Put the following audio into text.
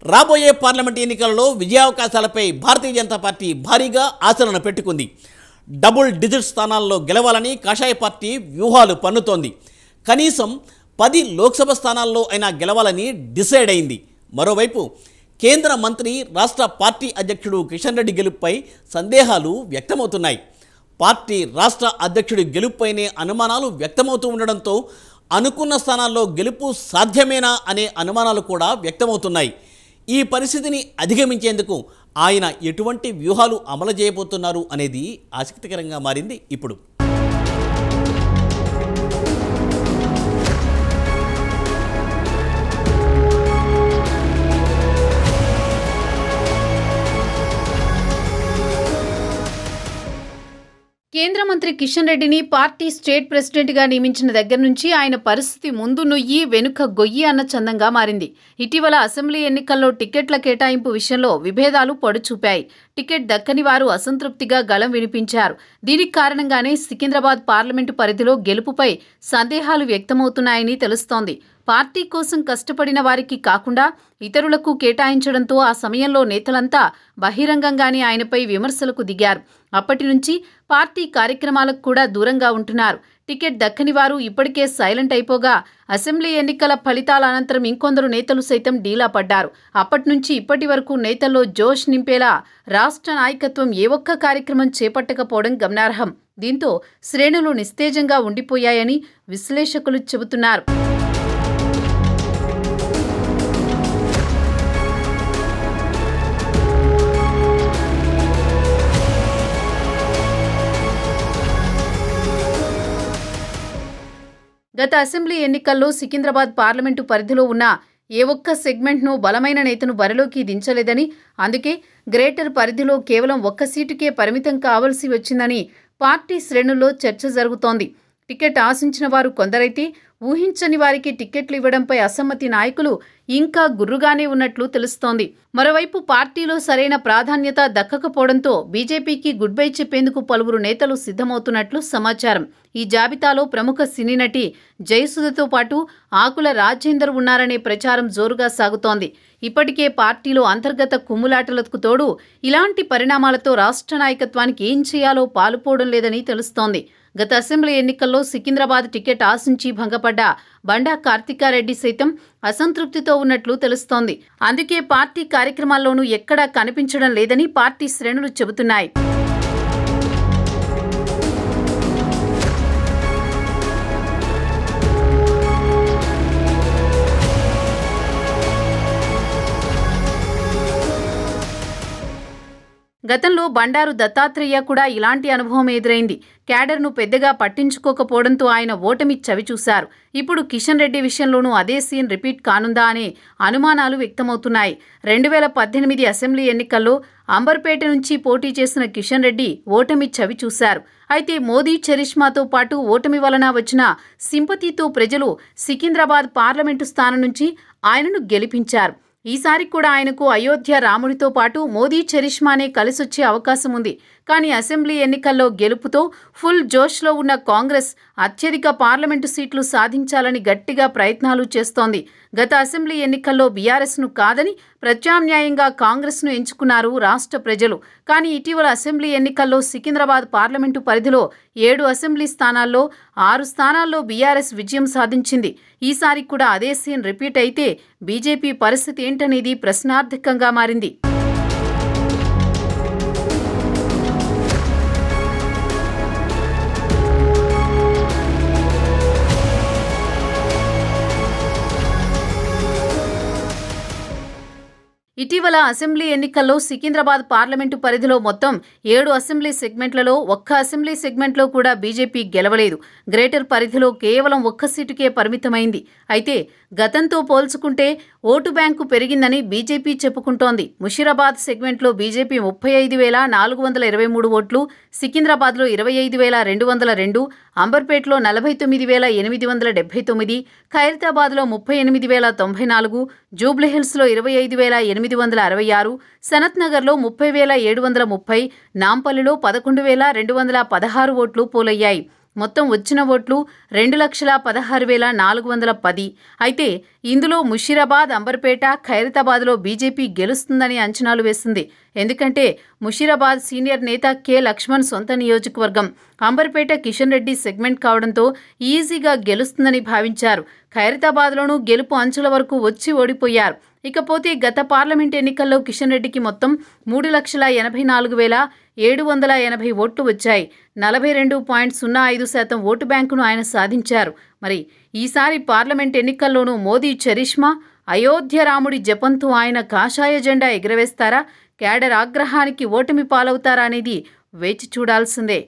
రాబోయే పార్లమెంట్ ఎన్నికలలో విజయావకాశాలపై భారతీయ జనతా పార్టీ భారీగా ఆశలను పెట్టుకుంది. డబుల్ డిజిట్ స్థానాల్లో గెలవాలని కాషాయ పార్టీ వ్యూహాలు పన్నుతోంది. కనీసం 10 లోక్సభ స్థానాల్లో అయినా గెలవాలని డిసైడ్ అయింది. మరోవైపు కేంద్ర మంత్రి రాష్ట్ర పార్టీ అధ్యక్షుడు కిషన్ రెడ్డి గెలుపుపై సందేహాలు వ్యక్తమవుతున్నాయి. పార్టీ రాష్ట్ర అధ్యక్షుడి గెలుపుపైనే అనుమానాలు వ్యక్తమవుతూ ఉండడంతో అనుకున్న స్థానాల్లో గెలుపు సాధ్యమేనా అనే అనుమానాలు కూడా వ్యక్తమవుతున్నాయి. ఈ పరిస్థితిని అధిగమించేందుకు ఆయన ఎటువంటి వ్యూహాలు అమలు చేయబోతున్నారు అనేది ఆసక్తికరంగా మారింది. ఇప్పుడు కేంద్ర మంత్రి కిషన్ రెడ్డిని పార్టీ స్టేట్ ప్రెసిడెంట్గా నియమించిన దగ్గర నుంచి ఆయన పరిస్థితి ముందు నుయ్యి వెనుక గొయ్యి అన్న చందంగా మారింది. ఇటీవల అసెంబ్లీ ఎన్నికల్లో టికెట్ల కేటాయింపు విషయంలో విభేదాలు పొడుచూపాయి. టికెట్ దక్కని వారు అసంతృప్తిగా గళం వినిపించారు. దీనికి కారణంగానే సికింద్రాబాద్ పార్లమెంటు పరిధిలో గెలుపుపై సందేహాలు వ్యక్తమవుతున్నాయని తెలుస్తోంది. పార్టీ కోసం కష్టపడిన వారికి కాకుండా ఇతరులకు కేటాయించడంతో ఆ సమయంలో నేతలంతా బహిరంగంగానే ఆయనపై విమర్శలకు దిగారు. అప్పటి నుంచి పార్టీ కార్యక్రమాలకు కూడా దూరంగా ఉంటున్నారు. టికెట్ దక్కని వారు ఇప్పటికే సైలెంట్ అయిపోగా అసెంబ్లీ ఎన్నికల ఫలితాల అనంతరం ఇంకొందరు నేతలు సైతం డీలా పడ్డారు. అప్పటి నుంచి ఇప్పటి వరకు నేతల్లో జోష్ నింపేలా రాష్ట్ర నాయకత్వం ఏ ఒక్క కార్యక్రమం చేపట్టకపోవడం గమనార్హం. దీంతో శ్రేణులు నిస్తేజంగా ఉండిపోయాయని విశ్లేషకులు చెబుతున్నారు. గత అసెంబ్లీ ఎన్నికల్లో సికింద్రాబాద్ పార్లమెంటు పరిధిలో ఉన్న ఏ ఒక్క సెగ్మెంట్ను బలమైన నేతను బరిలోకి దించలేదని, అందుకే గ్రేటర్ పరిధిలో కేవలం ఒక్క సీటుకే పరిమితం కావాల్సి వచ్చిందని పార్టీ శ్రేణుల్లో చర్చ జరుగుతోంది. టికెట్ ఆశించిన వారు కొందరైతే ఊహించని వారికి టికెట్లు ఇవ్వడంపై అసమ్మతి నాయకులు ఇంకా గుర్రుగానే ఉన్నట్లు తెలుస్తోంది. మరోవైపు పార్టీలో సరైన ప్రాధాన్యత దక్కకపోవడంతో బీజేపీకి గుడ్ బై చెప్పేందుకు పలువురు నేతలు సిద్ధమవుతున్నట్లు సమాచారం. ఈ జాబితాలో ప్రముఖ సినీ నటి జయసుధతో పాటు ఆకుల రాజేందర్ ఉన్నారనే ప్రచారం జోరుగా సాగుతోంది. ఇప్పటికే పార్టీలో అంతర్గత కుమ్ములాటలకు తోడు ఇలాంటి పరిణామాలతో రాష్ట్ర నాయకత్వానికి ఏం చేయాలో పాలుపోవడం లేదని తెలుస్తోంది. గత అసెంబ్లీ ఎన్నికల్లో సికింద్రాబాద్ టికెట్ ఆశించి భంగపడ్డ బండా కార్తికారెడ్డి సైతం అసంతృప్తితో ఉన్నట్లు తెలుస్తోంది. అందుకే పార్టీ కార్యక్రమాల్లోనూ ఎక్కడా కనిపించడం లేదని పార్టీ శ్రేణులు చెబుతున్నాయి. గతంలో బండారు దత్తాత్రేయ కూడా ఇలాంటి అనుభవం ఎదురైంది. క్యాడర్ను పెద్దగా పట్టించుకోకపోవడంతో ఆయన ఓటమి చవిచూశారు. ఇప్పుడు కిషన్ రెడ్డి విషయంలోనూ అదే సీన్ రిపీట్ కానుందా అనే అనుమానాలు వ్యక్తమవుతున్నాయి. 2018 అసెంబ్లీ ఎన్నికల్లో అంబర్పేట నుంచి పోటీ చేసిన కిషన్ రెడ్డి ఓటమి చవిచూశారు. అయితే మోదీ చరిష్మాతో పాటు ఓటమి వలన వచ్చిన సింపతితో ప్రజలు సికింద్రాబాద్ పార్లమెంటు స్థానం నుంచి ఆయనను గెలిపించారు. ఈసారి కూడా ఆయనకు అయోధ్య రాముడితో పాటు మోదీ చరిష్మానే కలిసొచ్చే అవకాశం ఉంది. కానీ అసెంబ్లీ ఎన్నికల్లో గెలుపుతో ఫుల్ జోష్లో ఉన్న కాంగ్రెస్ అత్యధిక పార్లమెంటు సీట్లు సాధించాలని గట్టిగా ప్రయత్నాలు చేస్తోంది. గత అసెంబ్లీ ఎన్నికల్లో బీఆర్ఎస్ను కాదని ప్రత్యామ్నాయంగా కాంగ్రెస్ను ఎంచుకున్నారు రాష్ట్ర ప్రజలు. కానీ ఇటీవల అసెంబ్లీ ఎన్నికల్లో సికింద్రాబాద్ పార్లమెంటు పరిధిలో 7 అసెంబ్లీ స్థానాల్లో 6 స్థానాల్లో బీఆర్ఎస్ విజయం సాధించింది. ఈసారి కూడా అదే సీన్ రిపీట్ అయితే బీజేపీ పరిస్థితి ఏంటనేది ప్రశ్నార్థకంగా మారింది. ఇటీవల అసెంబ్లీ ఎన్నికల్లో సికింద్రాబాద్ పార్లమెంటు పరిధిలో మొత్తం 7 అసెంబ్లీ సెగ్మెంట్లలో ఒక్క అసెంబ్లీ సెగ్మెంట్లో కూడా బీజేపీ గెలవలేదు. గ్రేటర్ పరిధిలో కేవలం ఒక్క సీటుకే పరిమితమైంది. అయితే గతంతో పోల్చుకుంటే ఓటు బ్యాంకు పెరిగిందని బీజేపీ చెప్పుకుంటోంది. ముషీరాబాద్ సెగ్మెంట్లో బీజేపీ 35,423 ఓట్లు, సికింద్రాబాద్లో 25,202, అంబర్పేట్లో 49,879, ఖైరతాబాద్లో 38,094, జూబ్లీహిల్స్లో 25,866, సనత్ నగర్లో 30,730, నాంపల్లిలో 11,216 ఓట్లు పోలయ్యాయి. మొత్తం వచ్చిన ఓట్లు 2,16,410. అయితే ఇందులో ముషీరాబాద్, అంబర్పేట, ఖైరతాబాద్లో బీజేపీ గెలుస్తుందని అంచనాలు వేసింది. ఎందుకంటే ముషీరాబాద్ సీనియర్ నేత కె లక్ష్మణ్ సొంత నియోజకవర్గం, అంబర్పేట కిషన్ రెడ్డి సెగ్మెంట్ కావడంతో ఈజీగా గెలుస్తుందని భావించారు. ఖైరతాబాద్లోనూ గెలుపు అంచుల వరకు వచ్చి ఓడిపోయారు. ఇకపోతే గత పార్లమెంట్ ఎన్నికల్లో కిషన్ రెడ్డికి మొత్తం 3,84,780 ఓట్లు వచ్చాయి. 42.05% ఓటు బ్యాంకును ఆయన సాధించారు. మరి ఈసారి పార్లమెంట్ ఎన్నికల్లోనూ మోదీ చరిష్మా, అయోధ్య రాముడి జపంతో ఆయన కాషాయ జెండా ఎగరవేస్తారా? క్యాడర్ ఆగ్రహానికి ఓటమి పాలవుతారా అనేది వేచి చూడాల్సిందే.